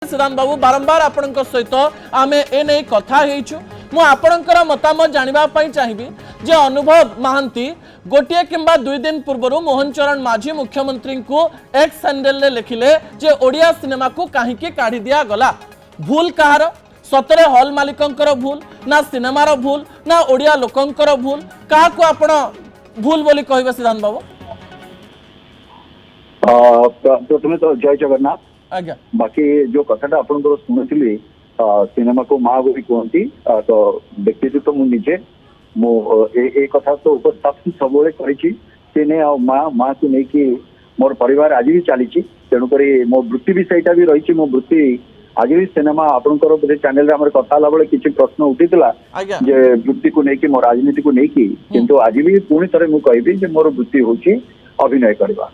सिद्धांत बाबू बारंबार आपण सहित आम ए कथा मु आपणकर मतामत जानापी चाहिए जे अनुभव महांती गोटे किंबा 2 दिन पूर्व मोहन चरण माझी मुख्यमंत्री को एक्स हैंडल लिखिले जे ओडिया सिनेमा को कहीं काढ़ी दिया गला भूल कहार सतरे हॉल मालिकंकर भूल ना सिनेमार भूल ना ओडिया लोकंकर भूल क्या आपण भूल बोली कहबे सिद्धांत बाबू प्रथमे तो जय जगन्नाथ आज्ञा बाकी जो कथाटा आपण शुणुली सिनेमा को माँ बोली कहती तो व्यक्ति तो मुझे ए कथा तो उपस्थापन सब सिने माँ माँ को लेकिन मोर परिवार आज भी चली तेणुक मो वृत्ति भी सहीटा भी रही मो वृत्ति आज भी सिनेमा आपंकर बोधे चैनल कथा बेले किसी प्रश्न उठीला जे वृत्ति को लेकिन मो राजनीति को लेकिन किंतु आज भी पुणी थे मुझे कहबी मोर वृत्ति हूँ अभिनय करवा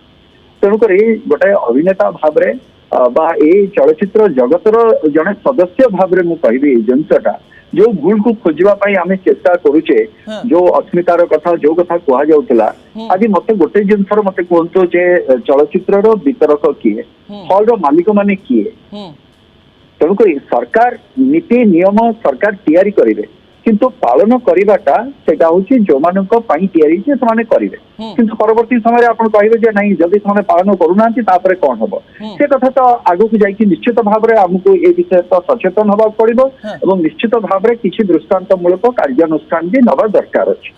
तेणुक गोटे अभिनेता भाव चलचित्र जगतर जड़े सदस्य भाव में कहबी जिनसटा जो भूल को खोजापी आम चेष्टा करुचे जो अस्मितार कथा जो कथा कहला आज मत गोटे जिनसर मत कहतु जे चलचित्र वितरक किए हॉल मालिक माने किए तेणुक सरकार नीति नियम सरकार तैयारी करेंगे किंतु पालन करवाटा सेटा होची जो मानक पई तैयारी जे समाने करिवे किंतु परवर्ती समय आपण कहबे जे नहीं जल्दी समाने पालन करूना तापरे कौन हबो से कथा तो आगु को जाई निश्चित भाव में हमको ए विषय तो सचेतन हबा पड़िबो एवं निश्चित भाव में किछि दृष्टांतमूलक कार्यानुष्ठान भी नवा दरकार अछि।